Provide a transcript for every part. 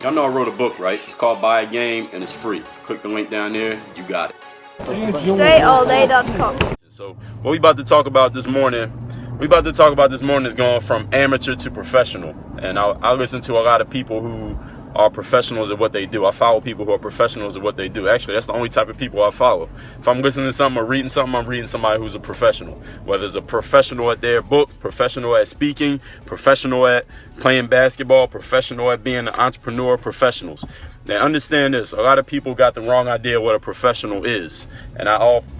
Y'all know I wrote a book, right? It's called Buy a Game, and it's free. Click the link down there. You got it. DreAllDay.com. So what we about to talk about this morning, is going from amateur to professional. And I listen to a lot of people who are professionals at what they do. I follow people who are professionals at what they do. Actually, that's the only type of people I follow. If I'm listening to something or reading something, I'm reading somebody who's a professional. Whether it's a professional at their books, professional at speaking, professional at playing basketball, professional at being an entrepreneur, professionals. Now understand this, a lot of people got the wrong idea what a professional is. And I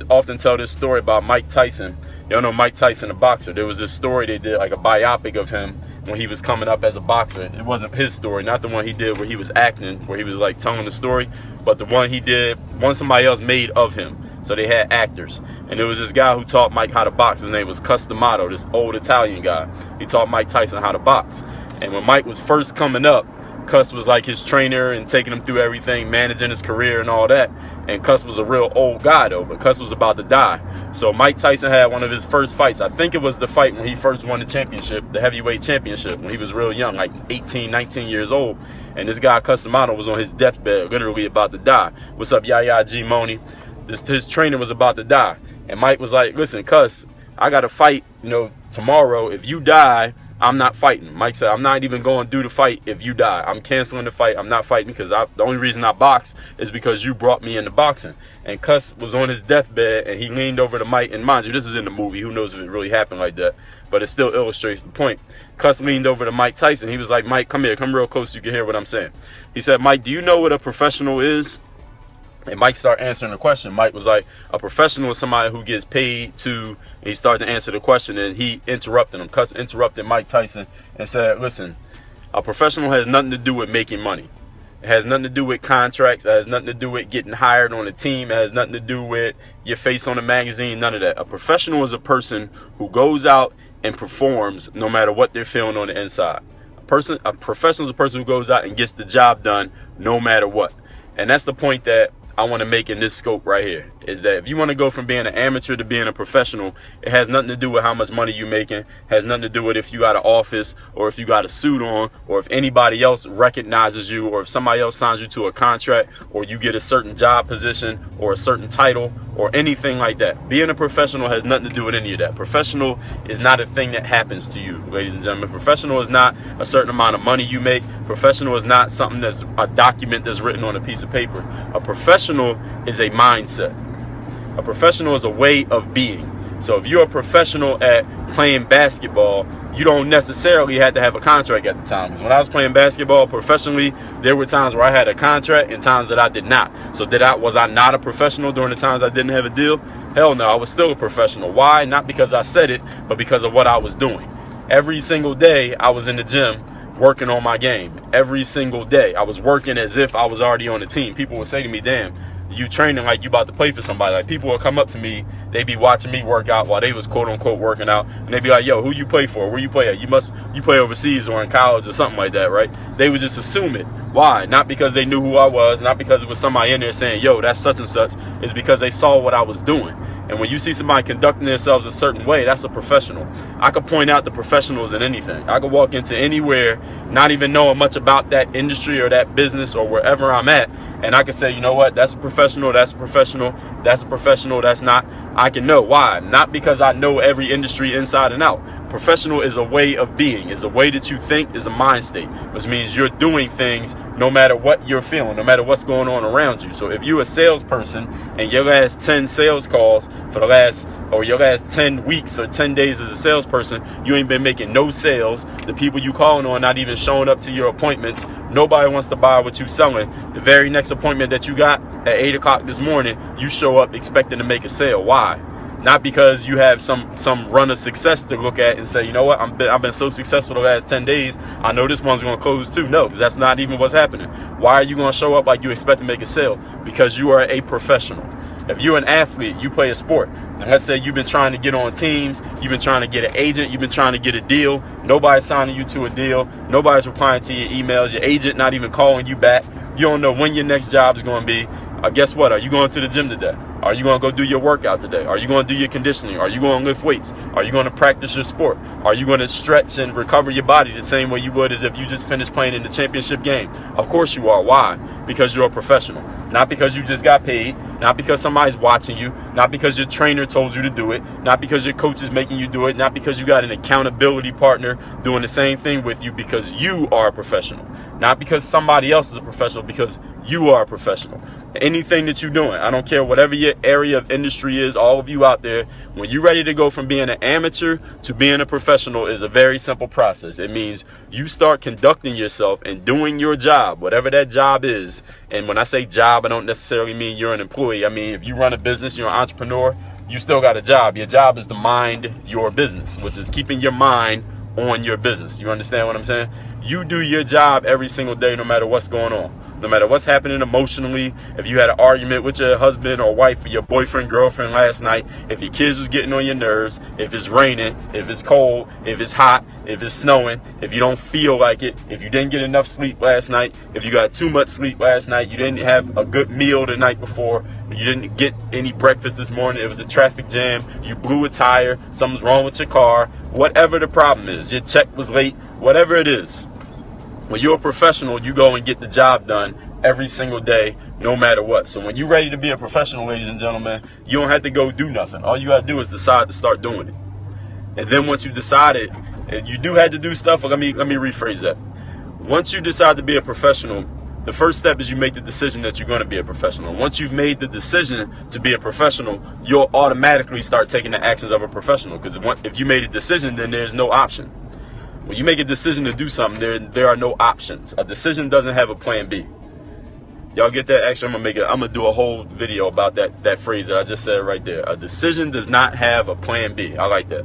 often tell this story about Mike Tyson. Y'all know Mike Tyson, a boxer. There was this story, they did like a biopic of him when he was coming up as a boxer. It wasn't his story, not the one he did where he was acting, where he was like telling the story, but the one he did, one somebody else made of him. So they had actors. And there was this guy who taught Mike how to box. His name was D'Amato, this old Italian guy. He taught Mike Tyson how to box. And when Mike was first coming up, Cuss was like his trainer and taking him through everything, managing his career and all that. And Cuss was a real old guy though, but Cuss was about to die. So Mike Tyson had one of his first fights. I think it was the fight when he first won the championship, the heavyweight championship, when he was real young, like 18, 19 years old. And this guy, D'Amato, was on his deathbed, literally about to die. What's up, Yaya G Money? His trainer was about to die. And Mike was like, listen, Cuss, I got to fight, tomorrow. If you die, I'm not fighting. Mike said, I'm not even going to do the fight if you die. I'm canceling the fight. I'm not fighting because the only reason I box is because you brought me into boxing. And Cuss was on his deathbed and he leaned over to Mike. And mind you, this is in the movie. Who knows if it really happened like that? But it still illustrates the point. Cuss leaned over to Mike Tyson. He was like, Mike, come here. Come real close so you can hear what I'm saying. He said, Mike, do you know what a professional is? And Mike started answering the question. Mike was like, a professional is somebody who gets paid to, and he started to answer the question, and he interrupted him. Cuss interrupted Mike Tyson and said, listen, a professional has nothing to do with making money. It has nothing to do with contracts. It has nothing to do with getting hired on a team. It has nothing to do with your face on a magazine, none of that. A professional is a person who goes out and performs no matter what they're feeling on the inside. A professional is a person who goes out and gets the job done no matter what. And that's the point that I want to make in this scope right here, is that if you want to go from being an amateur to being a professional, it has nothing to do with how much money you're making, has nothing to do with if you got an office or if you got a suit on or if anybody else recognizes you or if somebody else signs you to a contract or you get a certain job position or a certain title or anything like that. Being a professional has nothing to do with any of that. Professional is not a thing that happens to you, ladies and gentlemen. Professional is not a certain amount of money you make. Professional is not something that's a document that's written on a piece of paper. A professional is a mindset. A professional is a way of being. So if you're a professional at playing basketball, you don't necessarily have to have a contract at the time. Because when I was playing basketball professionally, there were times where I had a contract and times that I did not. So was I not a professional during the times I didn't have a deal? Hell no, I was still a professional. Why? Not because I said it, but because of what I was doing. Every single day I was in the gym working on my game. Every single day I was working as if I was already on the team. People would say to me, damn, you training like you about to play for somebody. Like people would come up to me, they be watching me work out while they was quote unquote working out, and they be like, yo, who you play for? Where you play at? You play overseas or in college or something like that, right? They would just assume it. Why? Not because they knew who I was, not because it was somebody in there saying, yo, that's such and such. It's because they saw what I was doing. And when you see somebody conducting themselves a certain way, that's a professional. I could point out the professionals in anything. I could walk into anywhere, not even knowing much about that industry or that business or wherever I'm at, and I could say, you know what, that's a professional, that's a professional, that's a professional, that's not. I can know. Why? Not because I know every industry inside and out. Professional is a way of being, is a way that you think, is a mind state, which means you're doing things no matter what you're feeling, no matter what's going on around you. So if you're a salesperson and your last 10 sales calls your last 10 weeks or 10 days as a salesperson, you ain't been making no sales. The people you calling on not even showing up to your appointments. Nobody wants to buy what you selling. The very next appointment that you got at 8 o'clock this morning, you show up expecting to make a sale. Why? Not because you have some run of success to look at and say, you know what, I've been so successful the last 10 days, I know this one's going to close too. No, because that's not even what's happening. Why are you going to show up like you expect to make a sale? Because you are a professional. If you're an athlete, you play a sport, and let's say you've been trying to get on teams, you've been trying to get an agent, you've been trying to get a deal, nobody's signing you to a deal, nobody's replying to your emails, your agent not even calling you back, you don't know when your next job is going to be, Guess what? Are you going to the gym today? Are you going to go do your workout today? Are you going to do your conditioning? Are you going to lift weights? Are you going to practice your sport? Are you going to stretch and recover your body the same way you would as if you just finished playing in the championship game? Of course you are. Why? Because you're a professional. Not because you just got paid, not because somebody's watching you, not because your trainer told you to do it, not because your coach is making you do it, not because you got an accountability partner doing the same thing with you, because you are a professional. Not because somebody else is a professional, because you are a professional. Anything that you're doing, I don't care whatever your area of industry is, all of you out there, when you're ready to go from being an amateur to being a professional is a very simple process. It means you start conducting yourself and doing your job, whatever that job is. And when I say job, I don't necessarily mean you're an employee. I mean, if you run a business, you're an entrepreneur, you still got a job. Your job is to mind your business, which is keeping your mind on your business. You understand what I'm saying? You do your job every single day, no matter what's going on. No matter what's happening emotionally, if you had an argument with your husband or wife or your boyfriend, girlfriend last night, if your kids was getting on your nerves, if it's raining, if it's cold, if it's hot, if it's snowing, if you don't feel like it, if you didn't get enough sleep last night, if you got too much sleep last night, you didn't have a good meal the night before, you didn't get any breakfast this morning, it was a traffic jam, you blew a tire, something's wrong with your car, whatever the problem is, your check was late, whatever it is. When you're a professional, you go and get the job done every single day, no matter what. So when you're ready to be a professional, ladies and gentlemen, you don't have to go do nothing. All you got to do is decide to start doing it. And then once you decided, and you do have to do stuff, let me rephrase that. Once you decide to be a professional, the first step is you make the decision that you're going to be a professional. Once you've made the decision to be a professional, you'll automatically start taking the actions of a professional. Because if you made a decision, then there's no option. When you make a decision to do something, there are no options. A decision doesn't have a plan B. Y'all get that? Actually, I'm gonna do a whole video about that phrase that I just said right there. A decision does not have a plan B. I like that.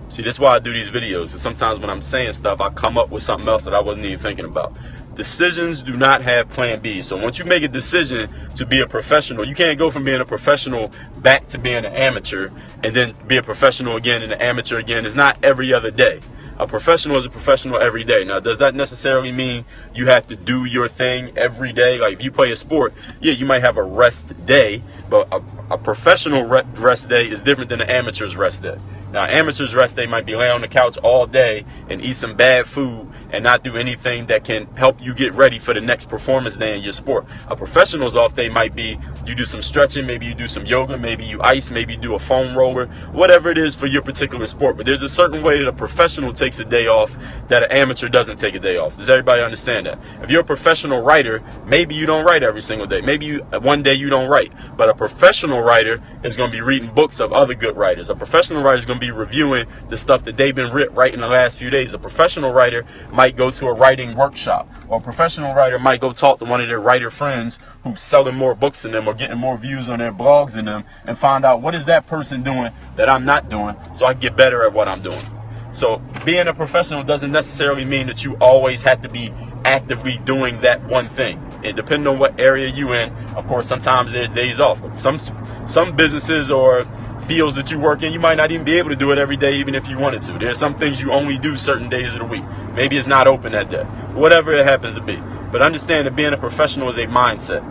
See, that's why I do these videos. And sometimes when I'm saying stuff, I come up with something else that I wasn't even thinking about. Decisions do not have plan B. So once you make a decision to be a professional, you can't go from being a professional back to being an amateur and then be a professional again and an amateur again. It's not every other day. A professional is a professional every day. Now, does that necessarily mean you have to do your thing every day? Like if you play a sport, yeah, you might have a rest day, but a professional rest day is different than an amateur's rest day. Now, amateur's rest day might be laying on the couch all day and eat some bad food and not do anything that can help you get ready for the next performance day in your sport. A professional's off day might be you do some stretching, maybe you do some yoga, maybe you ice, maybe you do a foam roller, whatever it is for your particular sport. But there's a certain way that a professional takes a day off that an amateur doesn't take a day off. Does everybody understand that? If you're a professional writer, maybe you don't write every single day. Maybe one day you don't write. But a professional writer is going to be reading books of other good writers. A professional writer is going to be reviewing the stuff that they've been writing the last few days. A professional writer might go to a writing workshop, or a professional writer might go talk to one of their writer friends who's selling more books than them or getting more views on their blogs than them and find out what is that person doing that I'm not doing so I can get better at what I'm doing. So being a professional doesn't necessarily mean that you always have to be actively doing that one thing. And depending on what area you're in, of course, sometimes there's days off. Some businesses or fields that you work in, you might not even be able to do it every day, even if you wanted to. There's some things you only do certain days of the week. Maybe it's not open that day. Whatever it happens to be. But understand that being a professional is a mindset.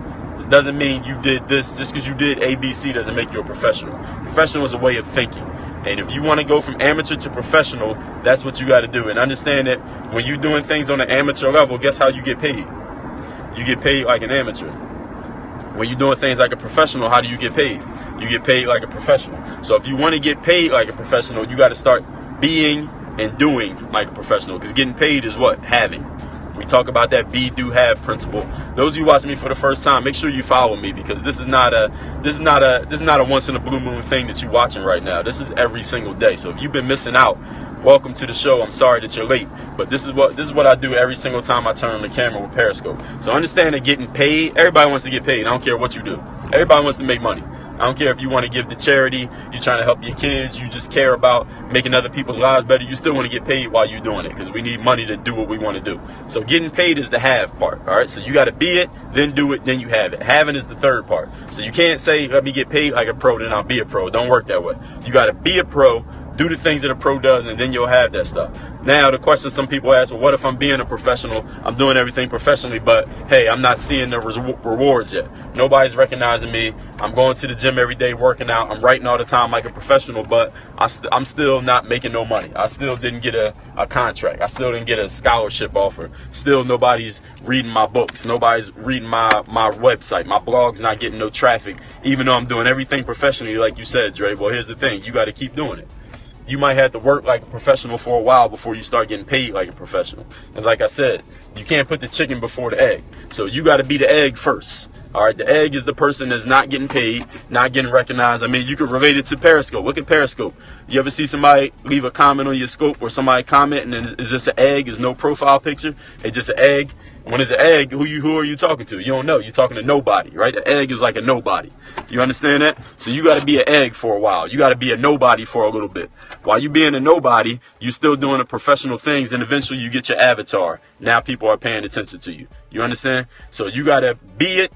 It doesn't mean you did this. Just because you did ABC doesn't make you a professional. Professional is a way of thinking. And if you want to go from amateur to professional, that's what you got to do. And understand that when you're doing things on an amateur level, guess how you get paid? You get paid like an amateur. When you're doing things like a professional, how do you get paid? You get paid like a professional. So if you want to get paid like a professional, you got to start being and doing like a professional. Because getting paid is what? Having. We talk about that be, do, have principle. Those of you watching me for the first time, make sure you follow me, because this is not a once in a blue moon thing that you're watching right now. This is every single day. So if you've been missing out, welcome to the show. I'm sorry that you're late, but this is what I do every single time I turn on the camera with Periscope. So understand that getting paid, everybody wants to get paid. I don't care what you do. Everybody wants to make money. I don't care if you want to give to charity, you're trying to help your kids, you just care about making other people's lives better. You still want to get paid while you're doing it, because we need money to do what we want to do. So getting paid is the have part, all right? So you got to be it, then do it, then you have it. Having is the third part. So you can't say, let me get paid like a pro, then I'll be a pro. Don't work that way. You got to be a pro, Do the things that a pro does, and then you'll have that stuff. Now, the question some people ask, well, what if I'm being a professional? I'm doing everything professionally, but hey, I'm not seeing the rewards yet. Nobody's recognizing me. I'm going to the gym every day, working out. I'm writing all the time like a professional, but I'm still not making no money. I still didn't get a contract. I still didn't get a scholarship offer. Still, nobody's reading my books. Nobody's reading my website. My blog's not getting no traffic, even though I'm doing everything professionally, like you said, Dre. Well, here's the thing. You got to keep doing it. You might have to work like a professional for a while before you start getting paid like a professional. Because like I said, you can't put the chicken before the egg. So you got to be the egg first. All right, the egg is the person that's not getting paid, not getting recognized. I mean, you can relate it to Periscope. Look at Periscope. You ever see somebody leave a comment on your scope, or somebody comment and it's just an egg, there's no profile picture, it's just an egg? When it's an egg, who are you talking to? You don't know. You're talking to nobody, right? The egg is like a nobody. You understand that? So you got to be an egg for a while. You got to be a nobody for a little bit. While you being a nobody, you still doing the professional things, and eventually you get your avatar. Now people are paying attention to you. You understand? So you got to be it.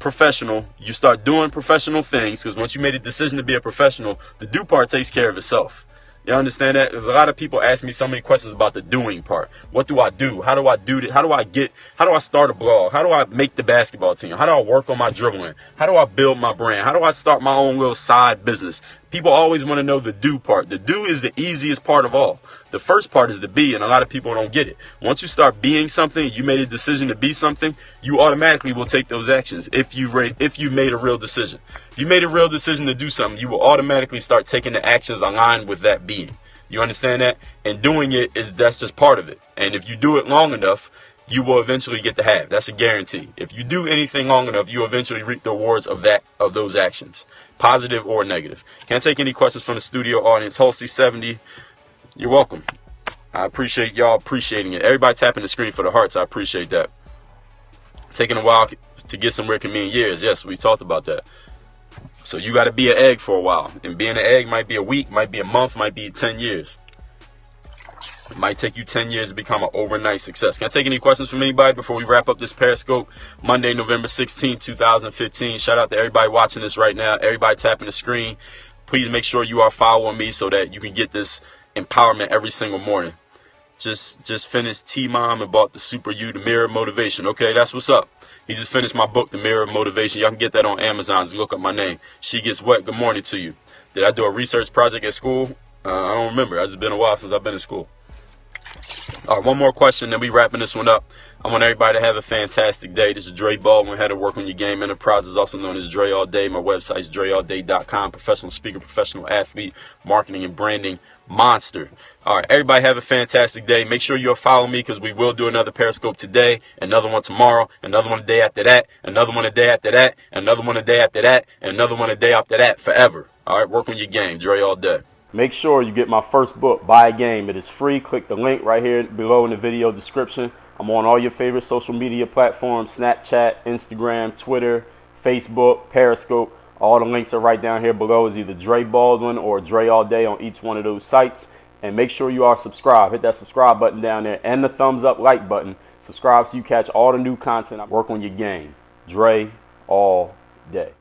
Professional, you start doing professional things, because once you made a decision to be a professional, the do part takes care of itself. You understand that? There's a lot of people ask me so many questions about the doing part. What do I do? How do I do that? How do I start a blog? How do I make the basketball team? How do I work on my dribbling? How do I build my brand? How do I start my own little side business? People always want to know the do part. The do is the easiest part of all. The first part is the be, and a lot of people don't get it. Once you start being something, you made a decision to be something, you automatically will take those actions if you made a real decision. If you made a real decision to do something, you will automatically start taking the actions aligned with that being. You understand that? And doing it that's just part of it. And if you do it long enough, you will eventually get the have. That's a guarantee. If you do anything long enough, you eventually reap the rewards of those actions, positive or negative. Can't take any questions from the studio audience. Halsey70, you're welcome. I appreciate y'all appreciating it. Everybody tapping the screen for the hearts. I appreciate that. Taking a while to get somewhere can mean years. Yes, we talked about that. So you got to be an egg for a while. And being an egg might be a week, might be a month, might be 10 years. It might take you 10 years to become an overnight success. Can I take any questions from anybody before we wrap up this Periscope? Monday, November 16, 2015. Shout out to everybody watching this right now. Everybody tapping the screen. Please make sure you are following me so that you can get this empowerment every single morning. Just finished T-Mom and bought the Super You, the Mirror of Motivation. Okay, that's what's up. He just finished my book, The Mirror of Motivation. Y'all can get that on Amazon. Just look up my name. She Gets Wet. Good morning to you. Did I do a research project at school? I don't remember. It's been a while since I've been in school. All right, one more question, then we wrapping this one up. I want everybody to have a fantastic day. This is Dre Baldwin, head of Work on Your Game Enterprises, also known as Dre All Day. My website is dreallday.com. Professional speaker, professional athlete, marketing and branding monster. All right, everybody have a fantastic day. Make sure you'll follow me, because we will do another Periscope today, another one tomorrow, another one the day after that, another one the day after that, another one the day after that, and another one the day after that, forever. All right, Work on Your Game, Dre All Day. Make sure you get my first book, Buy a Game. It is free. Click the link right here below in the video description. I'm on all your favorite social media platforms: Snapchat, Instagram, Twitter, Facebook, Periscope. All the links are right down here below. It's either Dre Baldwin or Dre All Day on each one of those sites. And make sure you are subscribed. Hit that subscribe button down there and the thumbs up like button. Subscribe so you catch all the new content. I Work on Your Game. Dre All Day.